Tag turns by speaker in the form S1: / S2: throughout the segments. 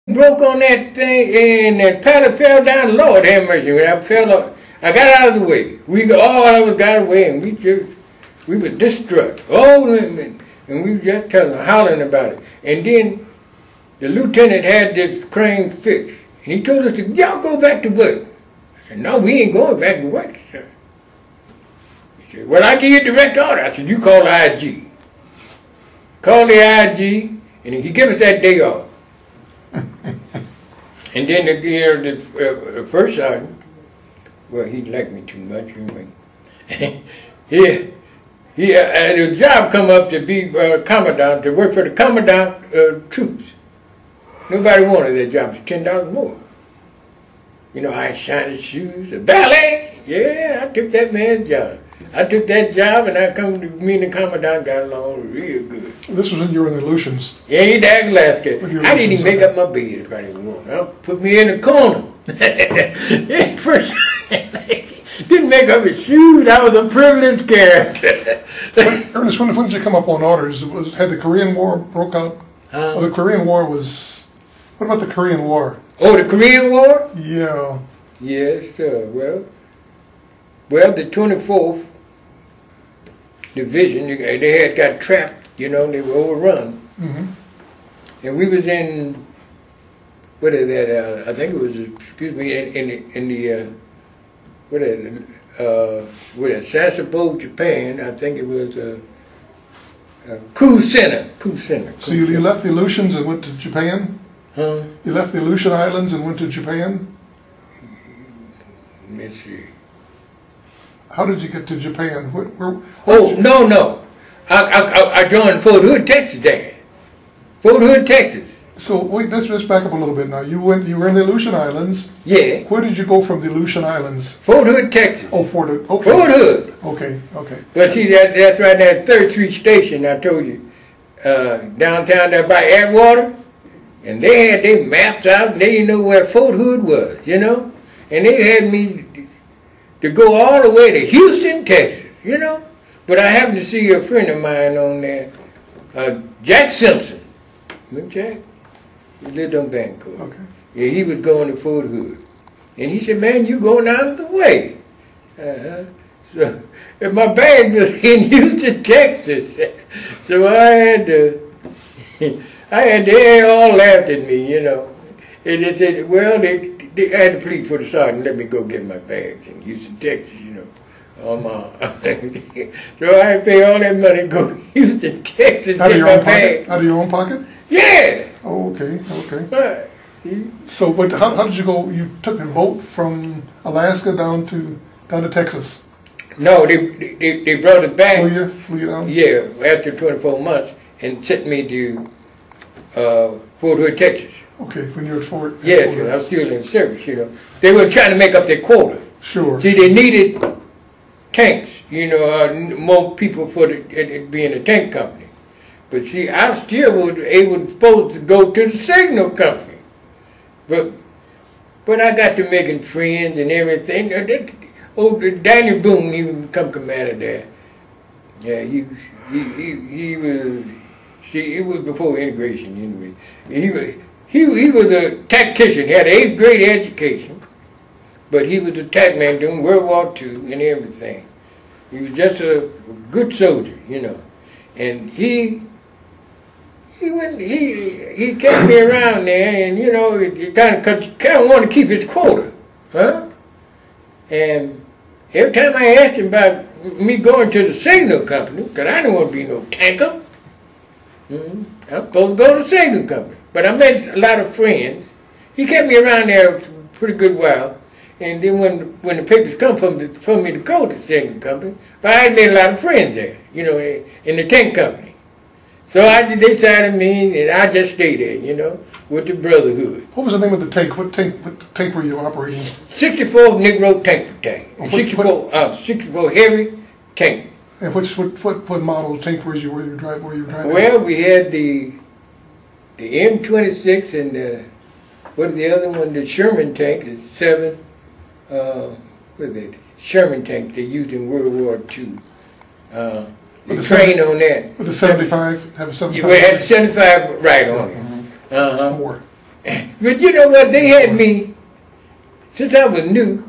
S1: broke on that thing and that pallet fell down. Lord have mercy. When I fell off, I got out of the way. All of us got away, and we were distraught. Oh, and we were just hollering about it. And then the lieutenant had this crane fixed, and he told us to y'all go back to work. I said, no, we ain't going back to work, sir. He said, well, I give you direct order. I said, you call the IG. Call the IG, and he gave us that day off. And then the first sergeant, well, he liked me too much anyway. The job come up to be commandant, to work for the commandant troops. Nobody wanted that job. It was $10 more. You know, I had shiny shoes, a ballet. Yeah, I took that man's job. I took that job, and me and the commandant got along real good.
S2: This was in your Aleutians.
S1: Yeah, he died last year. I didn't even make up my bed if I didn't want to. Put me in the corner. First, didn't make up his shoes. I was a privileged character.
S2: Ernest, when did you come up on orders? Had the Korean War broke out? Well, the Korean War was... What about the Korean War?
S1: Oh, the Korean War?
S2: Yeah.
S1: Yes, sir. Well, the 24th Division, they had got trapped, you know, they were overrun.
S2: Mm-hmm.
S1: And we was in, what is that, I think it was, excuse me, in the Sasebo, Japan, I think it was Ku Center.
S2: So you left the Aleutians and went to Japan?
S1: Huh?
S2: You left the Aleutian Islands and went to Japan?
S1: Let me see.
S2: How did you get to Japan?
S1: No. I joined Fort Hood, Texas there. Fort Hood, Texas.
S2: So wait, let's back up a little bit now. You were in the Aleutian Islands.
S1: Yeah.
S2: Where did you go from the Aleutian Islands?
S1: Fort Hood, Texas.
S2: Oh, Fort Hood. Okay.
S1: Fort Hood.
S2: Okay.
S1: But see, that's right there, 3rd Street Station, I told you. Downtown there by Atwater. And they had their maps out, and they didn't know where Fort Hood was, you know? And they had me to go all the way to Houston, Texas, you know? But I happened to see a friend of mine on there, Jack Simpson. Remember Jack? He lived on Vancouver.
S2: Okay.
S1: Yeah, he was going to Fort Hood. And he said, man, you going out of the way. So, and my bag was in Houston, Texas. So they all laughed at me, you know. And they said, well, they had to plead for the sergeant, let me go get my bags in Houston, Texas, you know. So I had to pay all that money to go to Houston, Texas,
S2: out of
S1: get
S2: your
S1: my
S2: own
S1: bag.
S2: pocket? Out of your own pocket?
S1: Yeah.
S2: Oh, okay.
S1: But,
S2: so, but how did you go? You took a boat from Alaska down to Texas?
S1: No, they brought it back.
S2: Flew you down?
S1: Yeah, after 24 months, and sent me to Fort Hood, Texas.
S2: Okay, when you were at Fort.
S1: Yes, I was still in service, you know. They were trying to make up their quota.
S2: Sure.
S1: See, they needed tanks, you know, more people for it being a tank company. But see, I still was supposed to go to the signal company. But I got to making friends and everything. Daniel Boone, he would become commander there. Yeah, he was. See, it was before integration anyway. He was a tactician. He had an 8th grade education, but he was a tac man during World War II and everything. He was just a good soldier, you know. And he kept me around there, and you know, he kind of wanted to keep his quota, huh? And every time I asked him about me going to the signal company, because I didn't want to be no tanker. I'm supposed to go to the signal company. But I met a lot of friends. He kept me around there a pretty good while. And then when the papers come for me to go to the signal company, but I had made a lot of friends there, you know, in the tank company. So they decided me, and I just stayed there, you know, with the Brotherhood.
S2: What was the name of the tank? What tank were you operating?
S1: 64 Negro Tank Battalion. 64 heavy tank.
S2: And what model tank were you driving?
S1: Well, we had the M26 and what is the other one? The Sherman tank is 7. What is it? Sherman tank they used in World War II. The train on that.
S2: With the 75? Have a 75?
S1: You had 75 right on it.
S2: That's 4.
S1: But you know what? They had me, since I was new,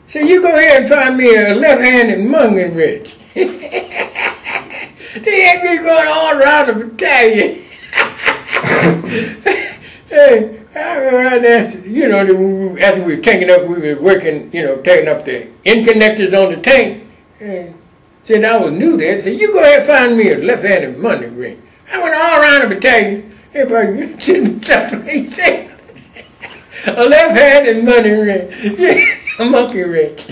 S1: so you go ahead and find me a left-handed munging wrench. They had me going all around the battalion. Hey, I remember after we were taking up, we were working, taking up the end connectors on the tank. And said I was new there. Said, you go ahead and find me a left-handed munging wrench. I went all around the battalion. Everybody sitting someplace else. A left-handed munging wrench. A monkey wrench.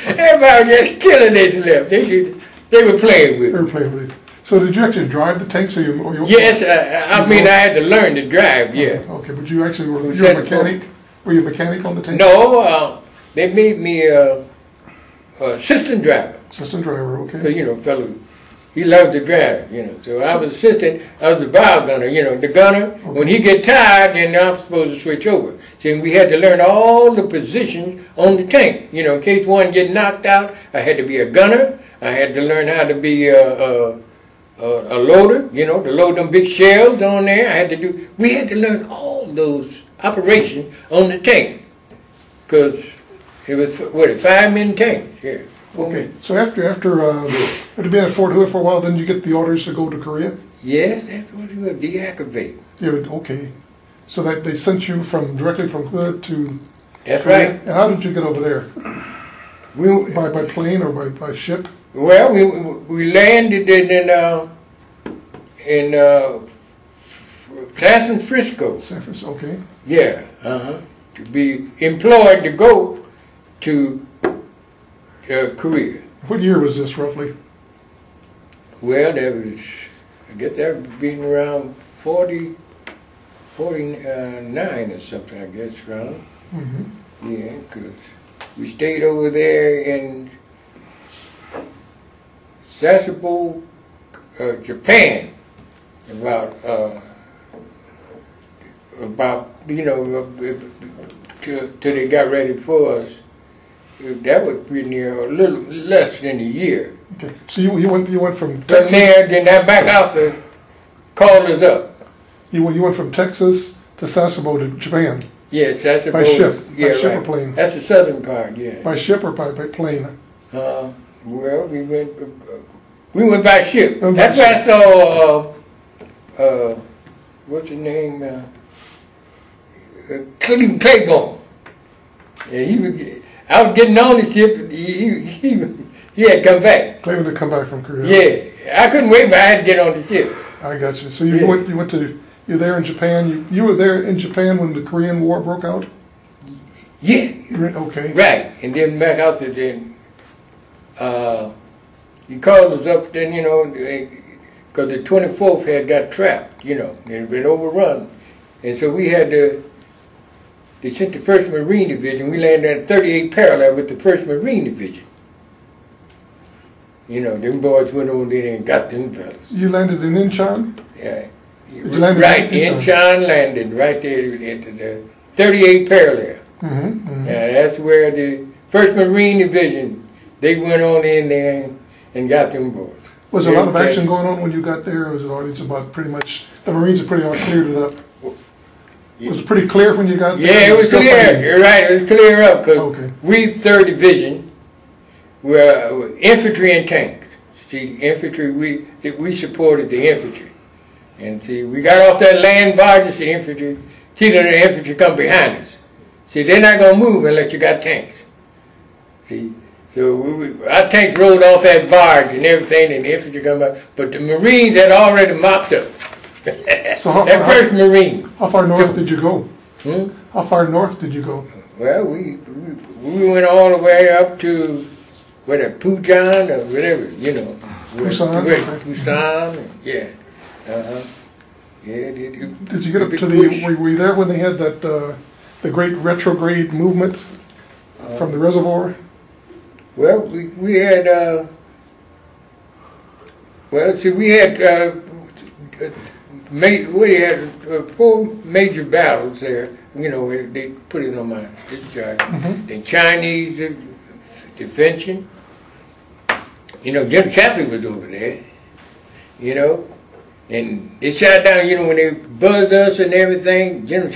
S1: Everybody was just killing themselves. They were playing with it.
S2: They were playing with it. So did you actually drive the tank?
S1: Yes, I had to learn to drive, yeah.
S2: Okay, but you actually were a mechanic? Were you a mechanic on the tank?
S1: No, they made me assistant driver.
S2: Assistant driver, okay.
S1: Because, fellow, he loved to drive, So I was assistant, I was the bow gunner, the gunner. Okay. When he get tired, then I'm supposed to switch over. So we had to learn all the positions on the tank. In case one get knocked out, I had to be a gunner. I had to learn how to be a loader, to load them big shells on there. We had to learn all those operations on the tank. Because it was, a 5-man tank, yeah.
S2: Okay, so after being at Fort Hood for a while, then you get the orders to go to Korea?
S1: Yes, that's what it was, deactivate.
S2: Yeah, okay. So that they sent you directly from Hood to
S1: That's
S2: Korea?
S1: right.
S2: And how did you get over there? By plane or by ship?
S1: Well, we landed in San Francisco.
S2: San Francisco, okay.
S1: Yeah, to be employed to go to Korea.
S2: What year was this, roughly?
S1: Well, I guess that would have been around 49 or something, I guess, around.
S2: Mm-hmm.
S1: Yeah, because we stayed over there in Sasebo, Japan, till they got ready for us. That was pretty near a little less than a year.
S2: Okay, so you went from
S1: From
S2: Texas.
S1: there, then that back officer called us up.
S2: You went from Texas to Sasebo to Japan.
S1: Yes, Sasebo.
S2: By ship.
S1: Yeah,
S2: by ship
S1: right.
S2: or plane.
S1: That's the southern part. Yeah.
S2: By ship or by plane.
S1: Well, we went by ship.
S2: Oh,
S1: That's where I saw what's his name? Cleveland Claiborne. Yeah, I was getting on the ship. He had come back.
S2: Claiming to come back from Korea.
S1: Yeah, I couldn't wait, but I had to get on the ship.
S2: I got you. So you're there in Japan. You were there in Japan when the Korean War broke out?
S1: Yeah.
S2: Okay.
S1: Right. And then back out there, then he called us up then, because the 24th had got trapped, it had been overrun. And so we had they sent the 1st Marine Division. We landed at 38 parallel with the 1st Marine Division. Them boys went over there and got them fellas.
S2: You landed in Incheon?
S1: Yeah.
S2: Right,
S1: Incheon landed right there at the 38 parallel.
S2: Mm-hmm, mm-hmm.
S1: That's where the 1st Marine Division, they went on in there and got them boys.
S2: Was there a lot of action going on when you got there, or was it always about pretty much, the Marines had pretty well cleared it up? Was it pretty clear when you got there?
S1: Yeah, it was clear. You're right, it was clear up, because we, 3rd Division, were infantry and tanks. See, the infantry, we supported the infantry. And see, we got off that land barges, the infantry, the infantry come behind us. See, they're not going to move unless you got tanks. See, so our tanks rolled off that barge and everything, and the infantry come up. But the Marines had already mopped up.
S2: So
S1: that 1st Marine.
S2: How far north did you go?
S1: Hmm?
S2: How far north did you go?
S1: Well, we went all the way up to, Pujan or whatever,
S2: Busan?
S1: Busan, yeah. Yeah.
S2: Did you get up to were you there when they had that, the great retrograde movement from the reservoir?
S1: Well, we had, we had, we had 4 major battles there. They put it on my discharge.
S2: Mm-hmm.
S1: The Chinese defension. Jim Chaplin was over there. And they shot down, you know, when they buzzed us and everything, General